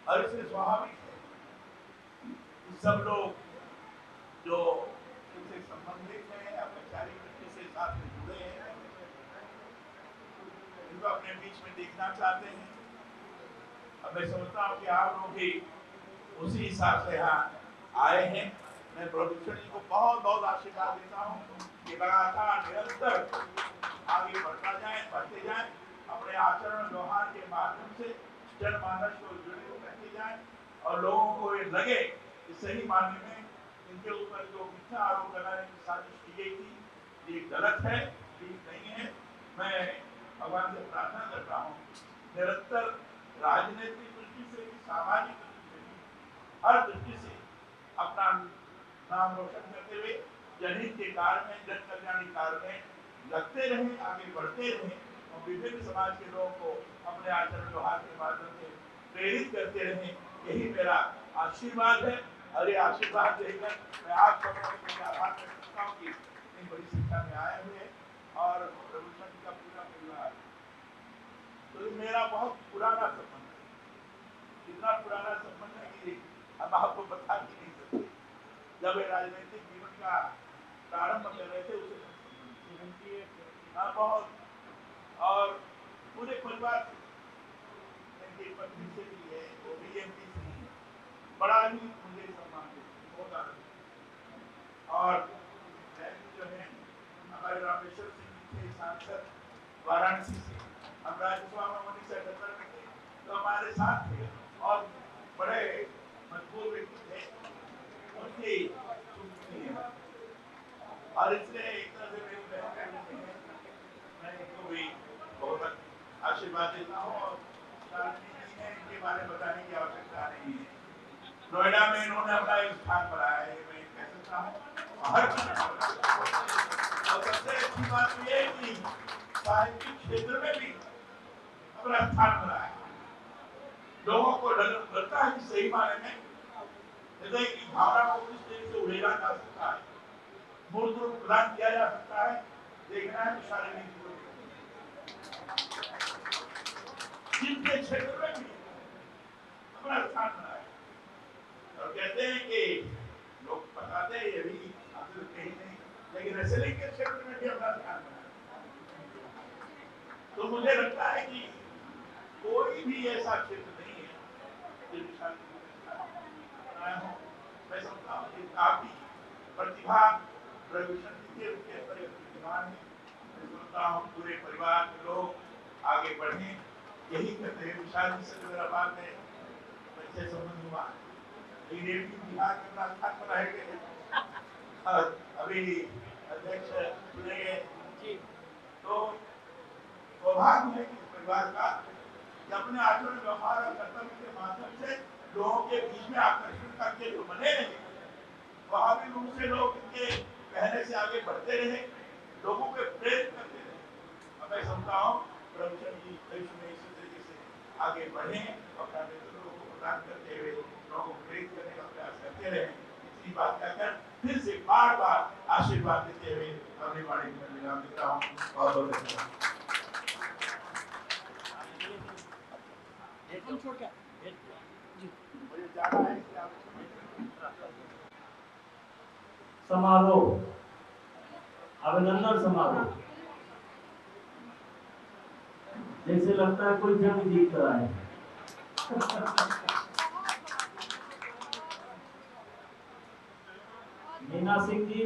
और इसलिए स्वाभाविक है कि सब लोग जो इनसे संबंधित हैं, वैचारिक दृष्टि से साथ में जुड़े हैं, इनको अपने बीच में देखना चाहते हैं। अब मैं समझता हूँ कि आप लोग भी उसी हिसाब से यहाँ आए हैं। मैं प्रभु जी को बहुत बहुत आशीर्वाद देता हूँ कि लगातार निरंतर आगे बढ़ते जाए, अपने आचरण व्यवहार के माध्यम से जनमानस को जुड़े रहते जाए और लोगों को ये लगे कि सही मायने में इनके ऊपर जो मिथ्या आरोप लगाने की साजिश की गई थी ये गलत है, ठीक नहीं है। मैं भगवान से प्रार्थना करता हूँ निरंतर राजनीतिक दृष्टि से भी, सामाजिक दृष्टि से भी, हर दृष्टि से अपना नाम रोशन करते हुए जनहित के कार्य में, जन कल्याणी कार्य में लगते रहें, आगे बढ़ते रहें और विभिन्न समाज के लोगों को अपने आचरण व्यवहार के माध्यम से प्रेरित करते रहें। यही मेरा आशीर्वाद है और ये आशीर्वाद देकर मैं आप सबको आभार व्यक्त करता हूँ कि इतनी बड़ी संख्या में आए हुए और प्रभु जी का पूरा परिवार। तो मेरा बहुत पुराना संबंध है, इतना पुराना संबंध है कि हम आपको बता ही नहीं सकते। जब राजनीतिक जीवन का प्रारंभ कर रहे थे उसे बहुत, और पूरे परिवार इनकी पत्नी से भी है, वो भी एमपी से ही है, बड़ा ही मुझे सम्मान देते, बहुत आनंद। और जो है हमारे रामेश्वर सिंह जी थे सांसद वाराणसी से, हम राज्यसभा में उन्हीं से टक्कर में थे तो हमारे साथ थे और बड़े मजबूत व्यक्ति थे, उनकी और इसलिए एक तरह से मेरी बहन मैं इनको भी बहुत आशीर्वाद देता हूँ और इनके बारे में बताने की आवश्यकता नहीं है। नोएडा में इन्होंने अपना एक स्थान बनाया है, मैं कह सकता हूँ हर और सबसे अच्छी बात यह है कि साहित्यिक क्षेत्र में भी अपना स्थान बनाया। लोगों को लगता है कि सही माने में हृदय की भावना को किस तरह से उड़ेला जा सकता है, मूर्त रूप प्रदान किया जा सकता है, देखना है शारीरिक जिनके क्षेत्र में भी अपना स्थान बनाया। और कहते हैं कि लोग बताते हैं ये भी कहीं नहीं, लेकिन रेसलिंग के क्षेत्र में भी अपना स्थान बनाया। तो मुझे लगता है कि कोई भी ऐसा क्षेत्र नहीं है जो बनाया हो। मैं समझता हूँ कि काफी प्रतिभा प्रविष्टि के प्रतिभान है। मैं समझता हूँ पूरे परिवार के लोग आगे बढ़े, यही कहते हैं। विशाल जी से मेरा बात है, वैसे संबंध हुआ बिहार के राजस्थान पर रह गए, अभी अध्यक्ष चुने गए, तो सौभाग्य है कि परिवार का अपने आचरण व्यवहार और कर्तव्य के माध्यम से लोगों के बीच में आकर्षण करके जो बने रहे, स्वाभाविक रूप से लोग इनके कहने से आगे बढ़ते रहे, लोगों को प्रेरित करते रहे। अब मैं समझता हूँ प्रभुचंद जी भविष्य में इसी तरीके से आगे बढ़े और लोगों को प्रदान करते हुए लोगों को प्रेरित करने का प्रयास करते रहे। इसी बात कहकर फिर से बार बार आशीर्वाद देते हुए अपनी वाणी में विराम देता हूँ। बहुत बहुत धन्यवाद। समारोह, अभिनंदन समारोह, जैसे लगता है कोई जंग जीत रहा है। मीना सिंह जी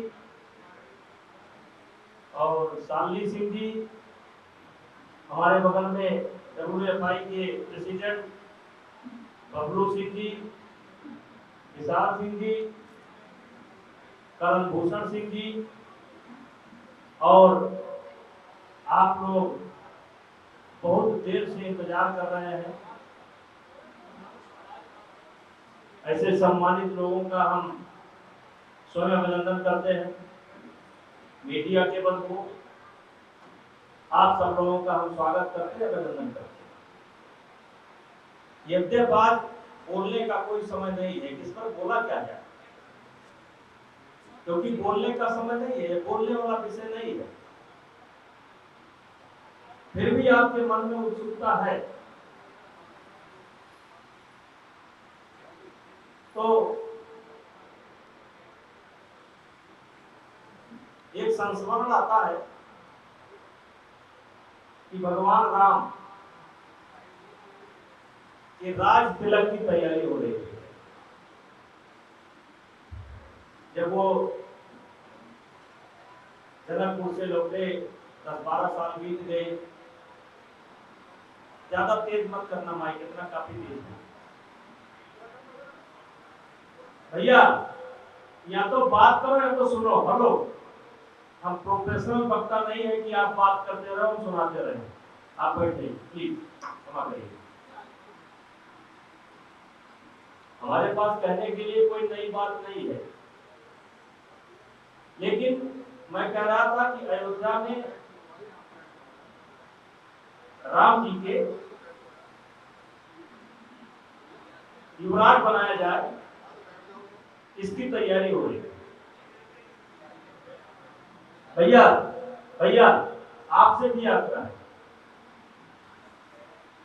और शालिनी सिंह जी, हमारे बगल में WFI के प्रेसिडेंट बबलू सिंह जी, विशाल सिंह जी, करण भूषण सिंह जी, और आप लोग बहुत देर से इंतजार कर रहे हैं। ऐसे सम्मानित लोगों का हम स्वयं अभिनंदन करते हैं। मीडिया के बंधु, आप सब लोगों का हम स्वागत करते हैं, अभिनंदन करते हैं। यद्यपि आज बोलने का कोई समय नहीं है, किस पर बोला क्या जाए, क्योंकि बोलने का समय नहीं है, बोलने वाला विषय नहीं है। फिर भी आपके मन में उत्सुकता है तो एक संस्मरण आता है कि भगवान राम के राज तिलक की तैयारी हो रही थी। जब वो जनकपुर से लौटे, 10-12 साल बीत गए। ज्यादा तेज मत करना माइक, इतना काफी तेज है भैया। या तो बात करो या तो सुनो। हेलो, हम प्रोफेशनल वक्ता नहीं है कि आप बात करते रहो हम सुनाते रहे। आप बैठे प्लीज, क्षमा करिए। हमारे पास कहने के लिए कोई नई बात नहीं है, लेकिन मैं कह रहा था कि अयोध्या में राम जी के युवराज बनाया जाए, इसकी तैयारी हो रही है। भैया भैया, आपसे भी आग्रह है,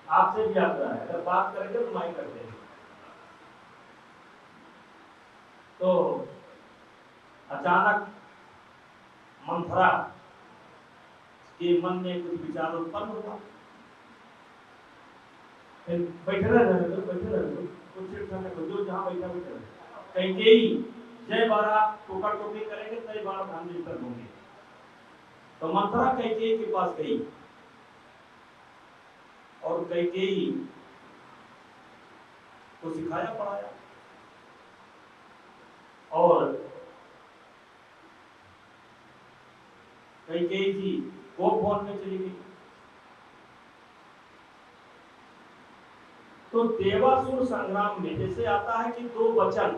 आपसे भी आग्रह है, अगर बात करेंगे तो माइक करते हैं। तो अचानक मंथरा के मन में कुछ विचार उत्पन्न हुआ। बैठे रहे, कुछ जो जहाँ बैठा बैठे रहे। कैकेयी जय बारा टोका टोकी करेंगे, कई बार हम निकल होंगे। तो मंथरा कैकेयी के पास गई और कैकेयी को सिखाया पढ़ाया और कैकेयी जी गोप भवन में चली गई। तो देवासुर संग्राम में जैसे आता है कि 2 वचन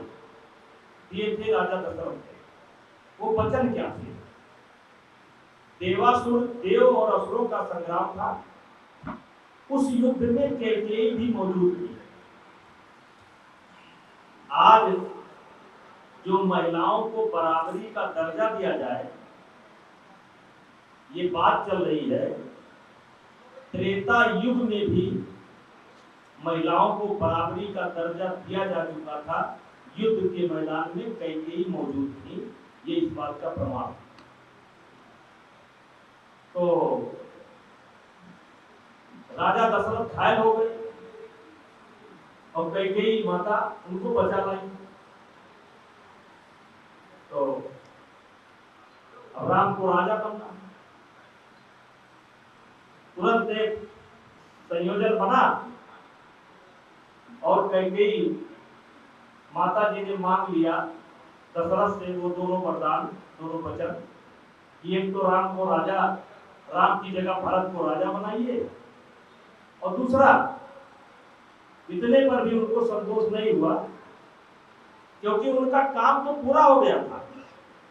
दिए थे राजा दशरथ ने, वो वचन क्या थे? देवासुर, देव और असुरों का संग्राम था। उस युद्ध में कैकेयी भी मौजूद थी। आज जो महिलाओं को बराबरी का दर्जा दिया जाए, ये बात चल रही है। त्रेता युग में भी महिलाओं को बराबरी का दर्जा दिया जा चुका था। युद्ध के मैदान में कैकेयी मौजूद थी, ये इस बात का प्रमाण। तो राजा दशरथ घायल हो गए और कैकेयी माता उनको बचा लाई। तो अब राम को राजा बनना, तुरंत एक संयोजन बना और कैकेयी माता जी ने मांग लिया दशरथ से वो दोनों वरदान, दोनों वचन। एक तो राम को राजा, राम की जगह भरत को राजा बनाइए, और दूसरा, इतने पर भी उनको संतोष नहीं हुआ, क्योंकि उनका काम तो पूरा हो गया था।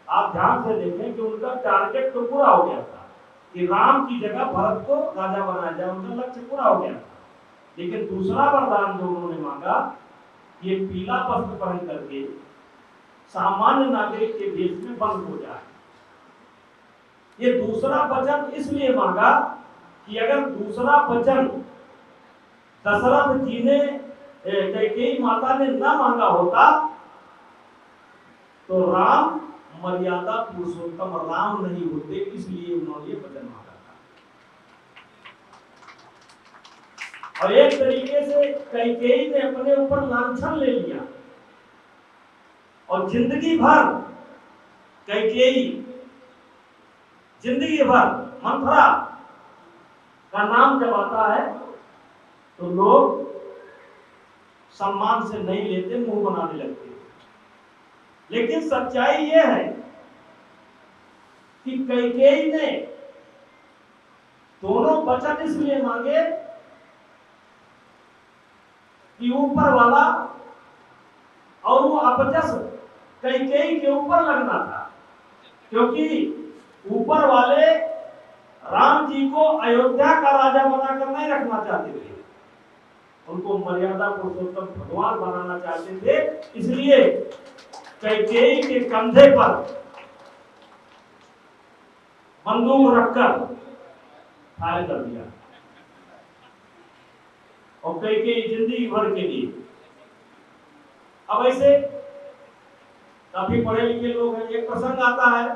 आप ध्यान से देखें कि उनका टारगेट तो पूरा हो गया था कि राम की जगह भरत को राजा बनाया जाए, उनका लक्ष्य पूरा हो गया था। लेकिन दूसरा वरदान जो उन्होंने मांगा, ये पीला वस्त्र पहन करके सामान्य नागरिक के देश में बंद हो जाए। ये दूसरा वचन इसलिए मांगा कि अगर दूसरा वचन दशरथ जी ने, कैकेयी माता ने न मांगा होता तो राम मर्यादा पुरुषोत्तम राम नहीं होते, इसलिए उन्होंने वचन मांगा था। और एक तरीके से कैकेयी ने अपने ऊपर लांछन ले लिया और जिंदगी भर कैकेयी, जिंदगी भर मंथरा का नाम जब आता है तो लोग सम्मान से नहीं लेते, मुंह बनाने लगते। लेकिन सच्चाई यह है कि कैकेयी ने दोनों वचन इसलिए मांगे कि ऊपर वाला और वो अपजस कैकेयी के ऊपर लगना था, क्योंकि ऊपर वाले राम जी को अयोध्या का राजा बनाकर नहीं रखना चाहते थे, उनको मर्यादा पुरुषोत्तम भगवान बनाना चाहते थे। इसलिए कैकेयी के कंधे पर बंदूक रखकर फायर कर दिया और कैकेयी जिंदगी भर के लिए अब ऐसे काफी पढ़े लिखे लोग हैं, एक प्रसंग आता है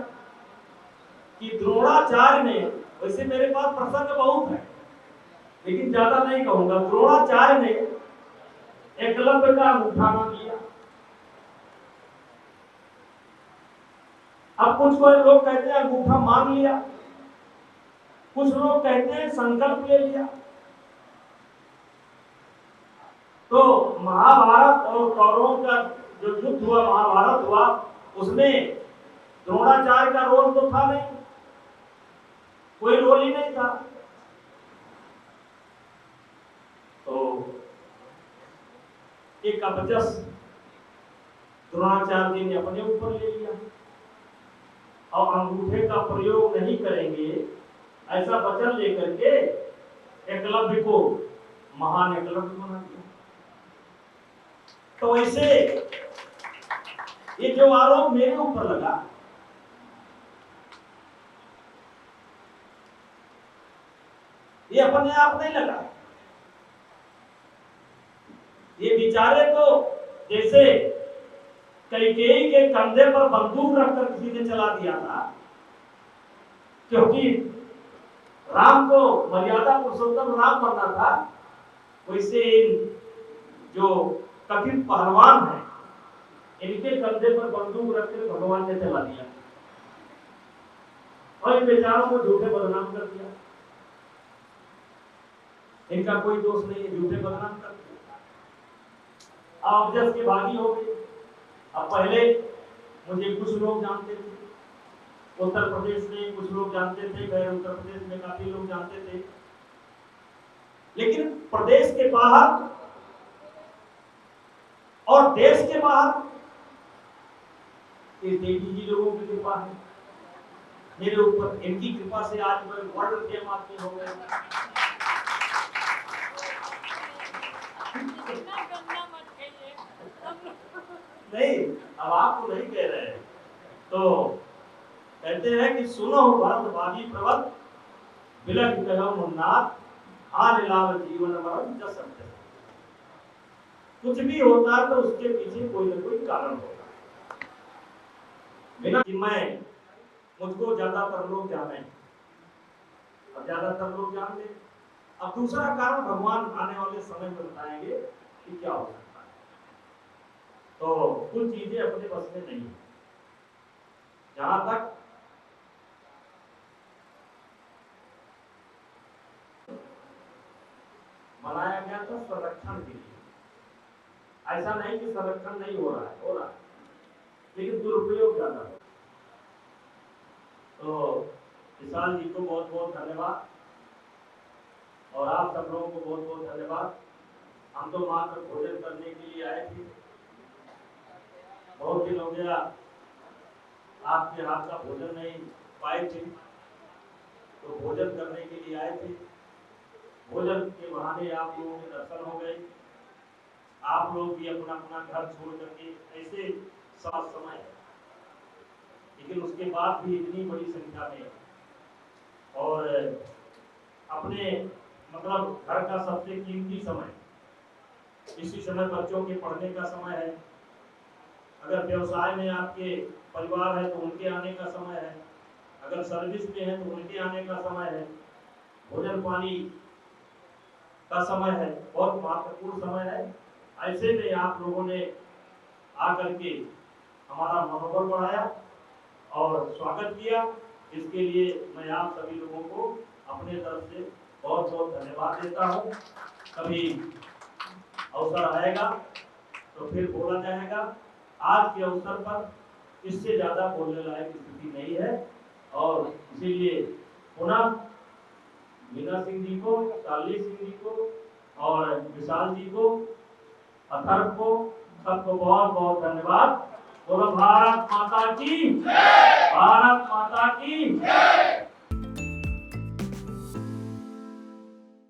कि द्रोणाचार्य ने, वैसे मेरे पास प्रसंग बहुत है लेकिन ज्यादा नहीं कहूंगा, द्रोणाचार्य ने एकलव्य का अंगूठा मांग लिया। अब कुछ लोग कहते हैं अंगूठा मांग लिया, कुछ लोग कहते हैं संकल्प ले लिया। तो महाभारत और कौरवों का जो युद्ध हुआ, महाभारत हुआ, उसमें द्रोणाचार्य का रोल तो था नहीं, कोई रोल ही नहीं था। तो एक अपजस द्रोणाचार्य जी ने अपने ऊपर ले लिया और अंगूठे का प्रयोग नहीं करेंगे ऐसा वचन लेकर के एकलव्य को महान एकलव्य बना दिया। तो ऐसे ये जो आरोप मेरे ऊपर लगा, ये अपने आप नहीं लगा, ये बेचारे तो जैसे कैकेयी के कंधे पर बंदूक रखकर किसी ने चला दिया था, क्योंकि राम को मर्यादा पुरुषोत्तम राम बनना था, वैसे इन जो कथित पहलवान हैं इनके कंधे पर बंदूक रखकर भगवान ने चला दिया और इन बेचारों को झूठे बदनाम कर दिया। इनका कोई दोष नहीं है, झूठे बदनाम कर दिया, अब जस के भागी हो गए। अब पहले मुझे कुछ लोग जानते थे, उत्तर प्रदेश में कुछ लोग जानते थे, गैर उत्तर प्रदेश में काफी लोग जानते थे, लेकिन प्रदेश के बाहर और देश के बाहर ये देवी जी लोगों की कृपा है मेरे ऊपर, इनकी कृपा से आज मैं वर्ल्ड फेम आदमी हो गया। नहीं, अब आपको नहीं कह रहे हैं, तो कहते हैं कि सुनो भरत भागी प्रवत बिलख कहो मुन्नाथ आन लाभ जीवन मरण जस सत्य। कुछ भी होता है तो उसके पीछे कोई ना कोई कारण होगा, बिना कि मैं मुझको ज्यादातर लोग जाने, अब ज्यादातर लोग जान ले। अब दूसरा कारण भगवान आने वाले समय में बताएंगे कि क्या हो सकता है। तो कुछ चीजें अपने बस में नहीं है। जहां तक बनाया गया था संरक्षण के लिए, ऐसा नहीं कि संरक्षण नहीं हो रहा है, हो रहा है, लेकिन दुरुपयोग ज्यादा हो। तो विशाल जी को बहुत बहुत धन्यवाद और आप सब लोगों को बहुत बहुत धन्यवाद। हम तो मात्र भोजन करने के लिए आए थे, बहुत दिन हो गया आपके हाथ का भोजन नहीं पाए थे, तो भोजन करने के लिए आए थे। भोजन के बहाने आप लोगों के दर्शन हो गए, आप लोग भी अपना अपना घर छोड़ करके ऐसे सात समय, लेकिन उसके बाद भी इतनी बड़ी संख्या में और अपने मतलब घर का सबसे कीमती समय, इसी समय बच्चों के पढ़ने का समय है, अगर व्यवसाय में आपके परिवार है तो उनके आने का समय है, अगर सर्विस में है तो उनके आने का समय है, भोजन पानी का समय है, बहुत महत्वपूर्ण समय है। ऐसे में आप लोगों ने आकर के हमारा मनोबल बढ़ाया और स्वागत किया, इसके लिए मैं आप सभी लोगों को अपने तरफ से बहुत बहुत धन्यवाद देता हूँ। कभी अवसर आएगा तो फिर बोला जाएगा। आज के अवसर पर इससे ज्यादा बोलने लायक स्थिति नहीं है और इसीलिए पुनः मीना सिंह जी को, शालिनी सिंह जी को और विशाल जी को, अथर्व को, सबको बहुत बहुत धन्यवाद। बोलो भारत माता की, भारत माता की।